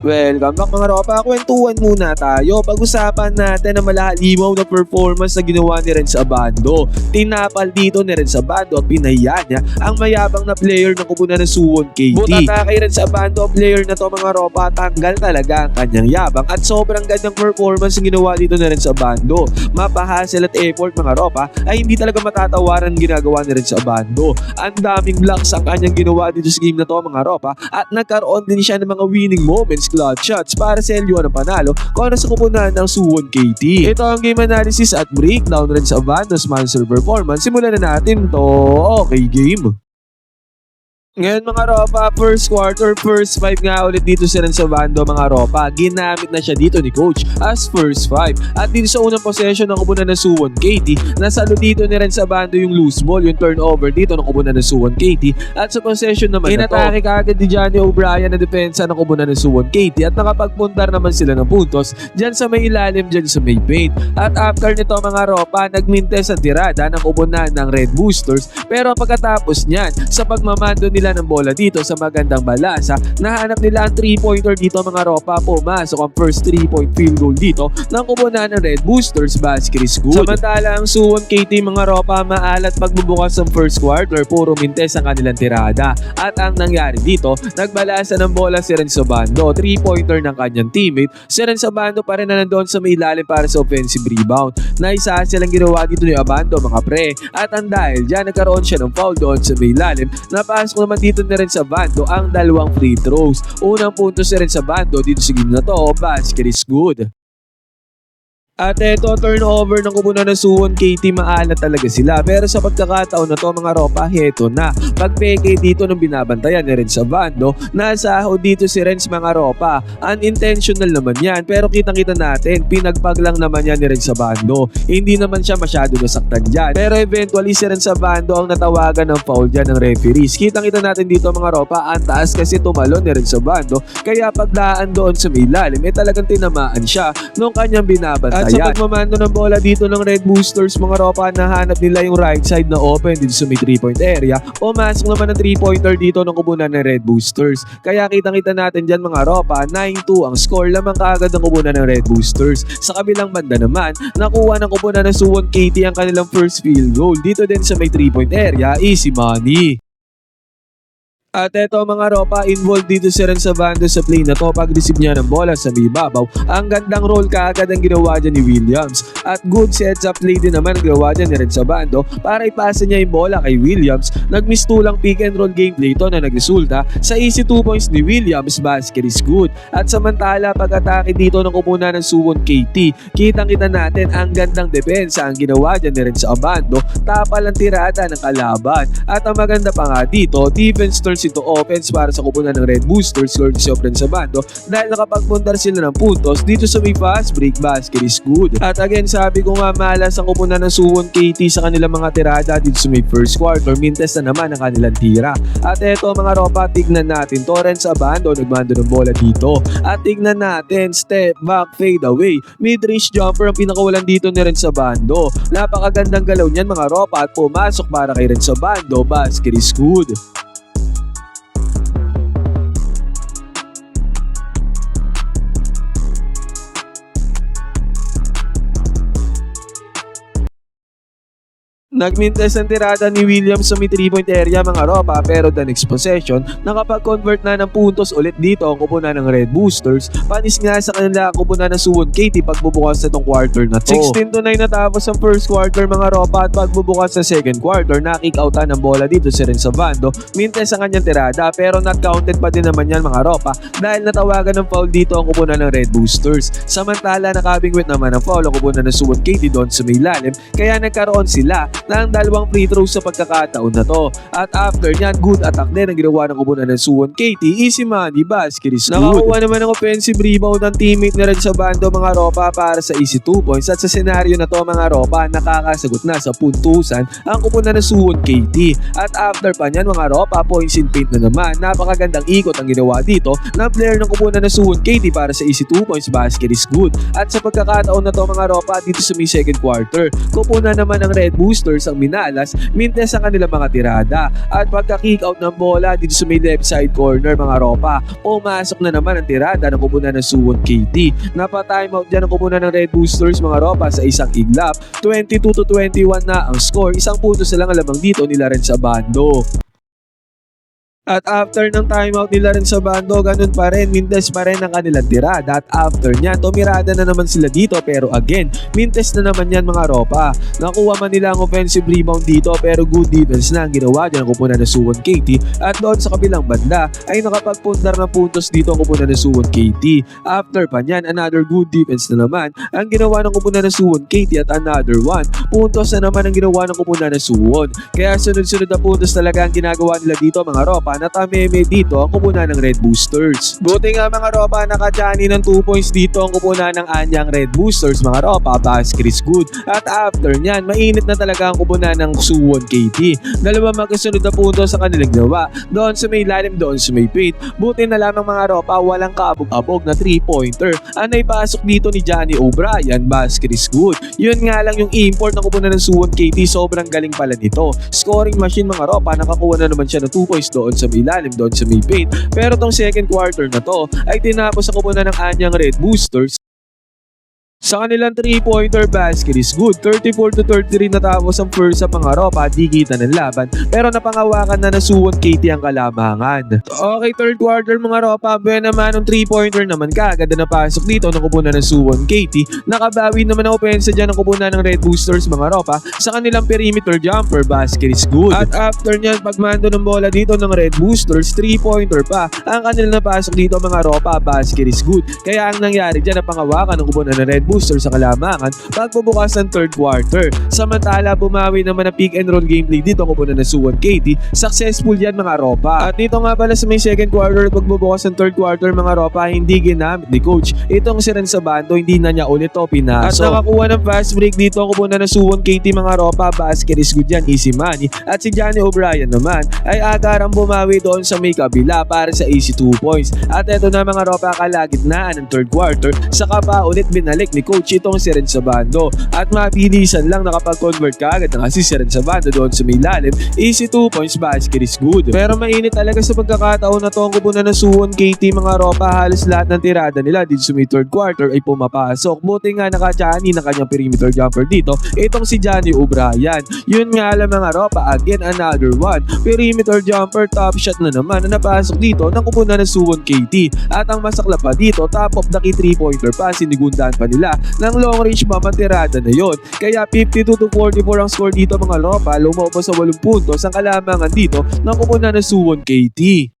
Welcome back mga ropa, kwentuhan muna tayo. Pag-usapan natin ang malahalimaw na performance na ginawa ni Renz Abando. Tinapal dito ni Renz Abando at pinahiya niya ang mayabang na player ng kupunan ng Suwon KT. Buta kay Renz Abando, player na to mga ropa, tanggal talaga ang kanyang yabang at sobrang gandang performance ang ginawa dito ni Renz Abando. Mapahasel at effort mga ropa ay hindi talaga matatawaran ang ginagawa ni Renz Abando. Ang daming blocks ang kanyang ginawa dito sa game na to mga ropa at nagkaroon din siya ng mga winning moments, clutch shots para sa LU ng panalo kung sa kupunan ng Suwon KT. Ito ang game analysis at breakdown rin sa Abando's monster performance. Simulan na natin to. Okay game. Ngayon mga ropa, first quarter, first 5 nga ulit dito si Renz Abando mga ropa. Ginamit na siya dito ni coach as first 5. At dito sa unang possession ng kupunan ng Suwon KT, nasalo dito ni Renz Abando yung loose ball, yung turnover dito ng kupunan ng Suwon KT. At sa possession naman inatake kaagad ni Johnny O'Brien na depensa ng kupunan ng Suwon KT at nakapagpuntar naman sila ng puntos dyan sa may ilalim, dyan sa may paint. At after nito mga ropa, nagmintes sa tirada ng kupunan ng Red Boosters, pero pagkatapos niyan, sa pagmamando nila ng bola dito sa magandang balasa, nahanap nila ang 3-pointer dito mga ropa. Pumasok ang first 3-point field goal dito ng kupunan ng Red Boosters, basket is good. Samantala ang Suwon KT mga ropa, maalat pagbubukas ng first quarter, puro mintes ang kanilang tirada. At ang nangyari dito, nagbalasa ng bola si Renz Abando, 3-pointer ng kanyang teammate. Si Renz Abando pa rin na nandoon sa may ilalim para sa offensive rebound. Naisa silang ginawa dito ni Abando mga pre. At ang dahil dyan, nagkaroon siya ng foul doon sa may ilalim. Napasok naman dito ni Renz Abando ang dalawang free throws. Unang punto si Renz Abando dito sa game na to, basket is good. At eto, turnover ng kupunan ng Suwon KT, maalat talaga sila. Pero sa pagkakataon na to mga ropa, heto na. Pagpeke dito ng binabantayan ni Renz Abando, nasaho dito si Renz mga ropa. Unintentional naman yan, pero kitang-kita natin, pinagpag lang naman yan ni Renz Abando. Hindi naman siya masyado nasaktan dyan. Pero eventually si Renz Abando ang natawagan ng foul dyan ng referees. Kitang-kita natin dito mga ropa, ang taas kasi tumalon ni Renz Abando. Kaya pagdaan doon sa may ilalim, talagang tinamaan siya nung kanyang binabantayan. At sa pagmamando ng bola dito ng Red Boosters mga ropa, nahanap nila yung right side na open dito sa may 3-point area. Pumasok naman ng 3-pointer dito ng kupunan ng Red Boosters. Kaya kitang-kita natin dyan mga ropa, 9-2 ang score, lamang kaagad ng kupunan ng Red Boosters. Sa kabilang banda naman, nakuha ng kupunan ng Suwon KT ang kanilang first field goal dito din sa may 3-point area. Easy money. At eto mga ropa, involved dito si Renz Abando sa play na to. Pag-receive niya ng bola sa may babaw, ang gandang roll kaagad ang ginawa dyan ni Williams. At good sets up play din naman ang ginawa dyan ni Renz Abando para ipasa niya yung bola kay Williams. Nagmistulang pick and roll gameplay ito na nagresulta sa easy 2 points ni Williams, basket is good. At samantala pag-atake dito ng kupunan ng Suwon KT, kitang-kita natin ang gandang depensa ang ginawa dyan ni Renz Abando. Tapal ang tirada ng kalaban. At ang maganda pa nga dito, defense turns into offense para sa kupunan ng Red Boosters, courtesy of Renz Abando, dahil nakapagpuntar sila ng puntos dito sa may fast break, basket is good. At again, sabi ko nga, malas ang kupunan ng Suwon KT sa kanilang mga tirada dito sa may first quarter, mintes na naman ang kanilang tira. At eto mga ropa, tignan natin to, Renz Abando nagmando ng bola dito. At tignan natin, step back, fade away, mid-range jumper ang pinakawalan dito ni Renz Abando. Napakagandang galaw niyan mga ropa at pumasok para kay Renz Abando, basket is good. Nagmintes ang tirada ni Williams sa may 3-point area mga ropa, pero the next possession, nakapag-convert na ng puntos ulit dito ang kupunan ng Red Boosters. Panis nga sa kanila ang kupunan ng Suwon KT pagbubukas na itong quarter na to. 16-9 natapos ang first quarter mga ropa at pagbubukas sa second quarter, na-kick-outan ng bola dito si Renz Abando. Mintes ang kanyang tirada pero not counted pa din naman yan mga ropa dahil natawagan ng foul dito ang kupunan ng Red Boosters. Samantala nakabingwit naman ang foul ang kupunan ng Suwon KT doon sa may ilalim, kaya nagkaroon sila ng dalawang free throws sa pagkakataon na to. At after nyan, good attack din ang ginawa ng kupunan ng Suwon KT. Easy money, basket is good. Nakakuha naman ng offensive rebound ng teammate ni Renz Abando mga ropa para sa easy 2 points. At sa senaryo na to mga ropa, nakakasagot na sa puntusan ang kupunan ng Suwon KT. At after pa nyan mga ropa, points in paint na naman. Napakagandang ikot ang ginawa dito ng player ng kupunan ng Suwon KT para sa easy 2 points, basket is good. At sa pagkakataon na to mga ropa, dito sa may second quarter, kupunan naman ng Red Boosters players ang minalas, mintes ang kanilang mga tirada. At pagka-kick out ng bola dito sa may left side corner mga ropa, pumasok na naman ang tirada ng kupunan ng Suwon KT. Napa-timeout dyan ang kupunan ng Red Boosters mga ropa sa isang iglap. 22-21 na ang score, isang puntos na lang ang lamang dito nila rin sa bando. At after ng timeout nila rin sa bando, ganun pa rin, mintes pa rin ang kanilang tirada. At after niyan, tumirada na naman sila dito pero again, mintes na naman yan mga ropa. Nakuha man nila ang offensive rebound dito pero good defense na ang ginawa dyan ang kupunan ng Suwon KT. At doon sa kabilang banda ay nakapagpundar ng puntos dito ang kupunan ng Suwon KT. After pa niyan, another good defense na naman ang ginawa ng kupunan ng Suwon KT at another one, puntos na naman ang ginawa ng kupunan ng Suwon. Kaya sunod-sunod na puntos talaga ang ginagawa nila dito mga ropa. Natameme dito ang kupunan ng Red Boosters. Buti nga mga ropa, nakachani ng 2 points dito ang kupunan ng anyang Red Boosters mga ropa, Chris Good. At after nyan, mainit na talaga ang kupunan ng Suwon KT. Dalawa magkasunod na punto sa kanilang gawa. Doon sa may lalim, doon sa may paint. Buti na lamang mga ropa, walang kaabog-abog na 3-pointer. Ang naipasok dito ni Johnny O'Brien, Chris Good. Yun nga lang yung import ng kupunan ng Suwon KT, sobrang galing pala nito. Scoring machine mga ropa, nakakuha na naman siya ng 2 points doon sa may lalim, doon sa may paint. Pero tong second quarter na to ay tinapos sa kupunan ng anyang Red Boosters. Sa kanilang 3-pointer basket is good. 34-33 natapos ang first sa mga ropa, di kita ng laban. Pero napangawakan na ng Suwon KT ang kalamangan. Okay, third quarter mga ropa, buwan naman ng 3-pointer naman kagad na napasok dito ng kupunan ng Suwon KT. Nakabawi naman ang opensa dyan ng kupunan ng Red Boosters mga ropa sa kanilang perimeter jumper basket is good. At after nyan, pagmando ng bola dito ng Red Boosters, 3-pointer pa ang kanilang napasok dito mga ropa, basket is good. Kaya ang nangyari dyan, napangawakan ng kupunan ng Red Boosters sa kalamangan pagbubukas ng third quarter. Samantala, bumawi naman ang pick and roll gameplay dito ang kupunan ng Suwon KT. Successful yan mga ropa. At dito nga pala sa may second quarter at pagbubukas ng third quarter mga ropa, hindi ginamit ni coach itong si Ren sa bando, hindi na niya ulit to pinasok. At nakakuha ng fast break dito ang kupunan ng Suwon KT mga ropa, basket is good yan, easy money. At si Johnny O'Brien naman ay agarang bumawi doon sa may kabila para sa easy 2 points. At eto na mga ropa, kalagitnaan ng third quarter, saka pa ulit binalik ni coach itong si Ren sa bando. At mabilisan lang nakapag-convert ka agad ng assist si Ren sa bando doon sa may lalim, easy 2 points, basket is good. Pero mainit talaga sa pagkakataon na to ang kupunan ng Suwon KT mga ropa, halos lahat ng tirada nila dito sa may third quarter ay pumapasok. Buti nga nakachani ng kanyang perimeter jumper dito itong si Johnny O'Brien. Yun nga lang mga ropa, again another one, perimeter jumper, top shot na naman na napasok dito ng kupunan ng Suwon KT. At ang masakla pa dito, top of the key 3-pointer pa, sinigundahan pa nila ng long range bomb ang tirada na yon. Kaya 52-44 ang score dito mga ropa, lumaw pa sa 8 puntos ang kalamangan dito ng kupunan ng Suwon KT.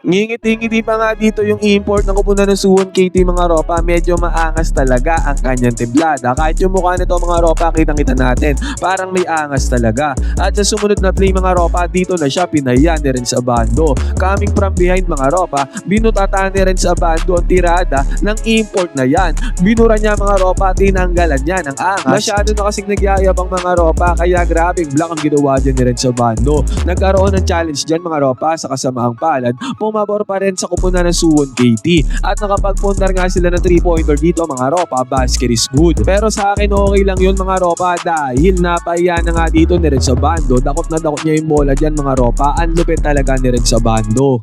Ngingiti-ngiti pa nga dito yung import ng kupunan ng Suwon KT mga ropa, medyo maangas talaga ang kanyang templada. Kahit yung mukha nito mga ropa, kitang-kita natin, parang may angas talaga. At sa sumunod na play mga ropa, dito na siya pinahiyan ni rin sa bando. Coming from behind mga ropa, binutataan ni rin sa bando ang tirada ng import na yan. Binura niya mga ropa, tinanggalan niya ng angas. Masyado na kasing nagyayabang mga ropa, kaya grabing block ang ginawa dyan ni rin sa bando. Nagkaroon ng challenge dyan mga ropa, sa kasamaang palad, pumabor pa rin sa kupunan ng Suwon KT. At nakapagpundar nga sila ng 3-pointer dito mga ropa, basket is good. Pero sa akin okay lang yun mga ropa, dahil napahiya na nga dito ni rin sa bando. Dakot na dakot niya yung bola dyan mga ropa, ang lupit talaga ni rin sa bando.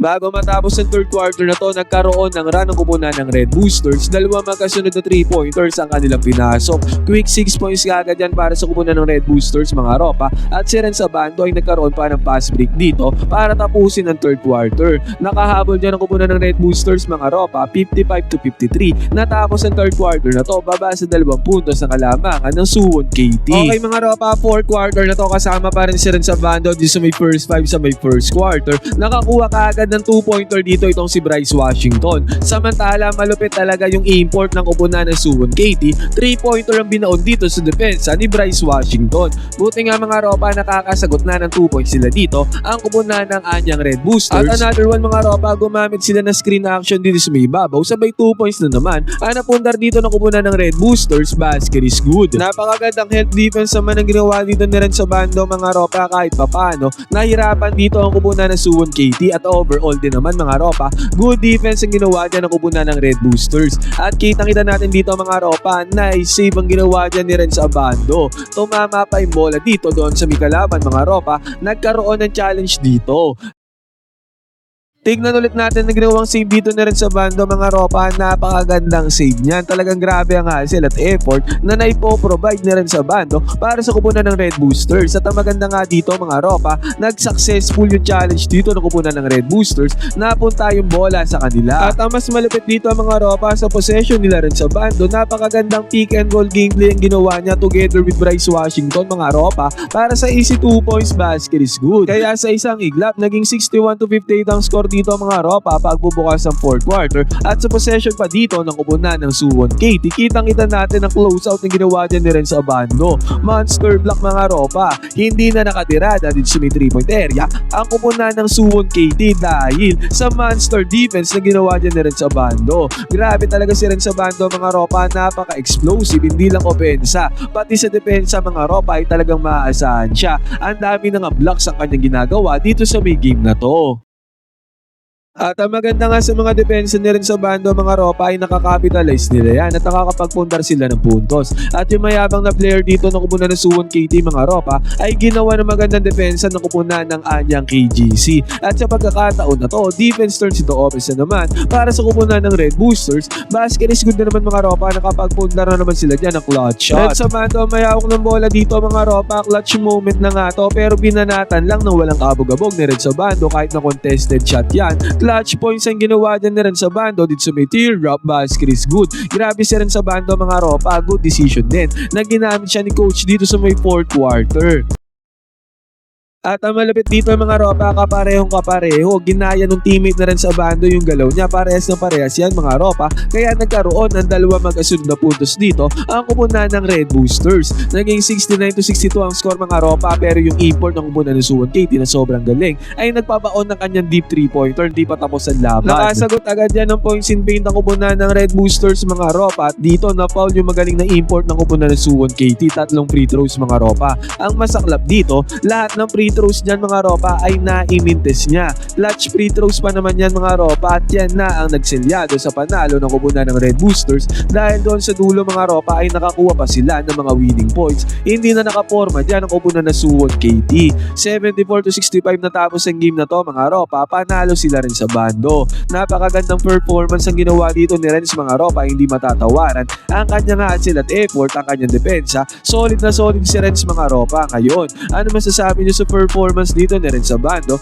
Bago matapos ang third quarter na to, nagkaroon ng run ng kupunan ng Red Boosters. Dalawa magkasunod na 3-pointers ang kanilang pinasok. Quick 6 points kagad yan para sa kupunan ng Red Boosters mga ropa. At si Ren sa bando ay nagkaroon pa ng pass break dito para tapusin ang third quarter. Nakahabol dyan ang kupunan ng Red Boosters mga ropa, 55-53. Natapos ang third quarter na to, baba sa 2 puntos ang kalamangan ng Suwon KT. Okay mga ropa, fourth quarter na to, kasama pa rin si Ren sa bando dito sa may first 5 sa may first quarter. Nakakuha kaagad ng 2-pointer dito itong si Bryce Washington. Samantala, malupit talaga yung import ng kupunan ng Suwon KT. 3-pointer ang binaon dito sa depensa ni Bryce Washington. Buti nga mga ropa, nakakasagot na ng 2 points sila dito ang kupunan ng anyang Red Boosters. At another one mga ropa, gumamit sila ng screen action dito sa may babaw. Sabay 2 points na naman ang napundar dito ng kupunan ng Red Boosters, basket is good. Napakagandang help defense naman ang ginawa dito ni Ren sa bando mga ropa, kahit papano. Nahirapan dito ang kupunan ng Suwon KT at over overall din naman mga ropa, good defense ang ginawa dyan ng kupunan ng Red Boosters. At kitang-kita natin dito mga ropa, nice save ang ginawa dyan ni Renz Abando. Tumama pa yung bola dito doon sa Mikalaban mga ropa, nagkaroon ng challenge dito. Tignan ulit natin na ginawang save dito na rin sa Bando mga ropa, napakagandang save niyan. Talagang grabe ang hassle at effort na naipo-provide na rin sa Bando para sa kupunan ng Red Boosters. At ang maganda nga dito mga ropa, nag-successful yung challenge dito ng kupunan ng Red Boosters, napunta yung bola sa kanila. At ang mas malupit dito mga ropa, sa possession nila rin sa Bando, napakagandang pick and roll gameplay ang ginawa niya together with Bryce Washington mga ropa para sa easy 2 points basket is good. Kaya sa isang iglap, naging 61-58 ang score dito mga ropa pagbubukas ng 4th quarter. At sa possession pa dito ng kupunan ng Suwon KT, kitang-kita natin ang closeout na ginawa dyan ni Renz Abando. Monster block mga ropa, hindi na nakatira dahil sa may 3-point area ang kupunan ng Suwon KT dahil sa monster defense na ginawa dyan ni Renz Abando. Grabe talaga si Renz Abando mga ropa, napaka-explosive, hindi lang opensa, pati sa depensa mga ropa ay talagang maaasahan siya. Ang dami ng blocks ang kanyang ginagawa dito sa may game na to. At ang maganda nga sa mga depensa ni rin sa Bando mga ropa ay nakakapitalize nila yan at nakakapagpundar sila ng puntos. At yung mayabang na player dito ng kupunan ng Suwon KT mga ropa ay ginawa ng magandang depensa ng kupunan ng Anyang KGC. At sa pagkakataon na to, defense turns into offense na naman para sa kupunan ng Red Boosters. Basket is good na naman mga ropa, nakapagpundar na naman sila dyan ng clutch shot. At sa Bando mayawak ng bola dito mga ropa, clutch moment na nga to pero binanatan lang ng walang kabog-abog ni Red sa Bando kahit na contested shot yan. Clutch points ang ginawa din na rin sa Bando dito sa may teardrop basket is good. Grabe si rin sa Bando mga ropa, good decision din na ginamit siya ni coach dito sa may 4th quarter. At ang malapit dito mga ropa, kaparehong kapareho, ginaya ng teammate na rin sa Bando yung galaw niya, parehas ng parehas yan mga ropa, kaya nagkaroon ng dalawa magkasunod na puntos dito ang kupunan ng Red Boosters. Naging 69-62 ang score mga ropa, pero yung import ng kupunan ng Suwon KT na sobrang galing ay nagpabaon ng kanyang deep 3-pointer, hindi pa tapos ang laban. Nakasagot agad yan ng points in paint ang kupunan ng Red Boosters mga ropa, at dito na foul yung magaling na import ng kupunan ng Suwon KT, tatlong free throws mga ropa. Ang masaklap dito, lahat ng free throws dyan mga ropa ay naimintes niya. Clutch free throws pa naman yan mga ropa, at yan na ang nagselyado sa panalo ng kupunan ng Red Boosters dahil doon sa dulo mga ropa ay nakakuha pa sila ng mga winning points. Hindi na nakaporma dyan ang kupunan ng Suwon KT. 74-65 natapos ang game na to mga ropa, panalo sila rin sa Bando. Napakagandang performance ang ginawa dito ni Renz mga ropa, hindi matatawaran ang kanyang hassle at effort, ang kanyang depensa. Solid na solid si Renz mga ropa ngayon. Ano masasabi niyo sa performance dito ni Renz sa Bando?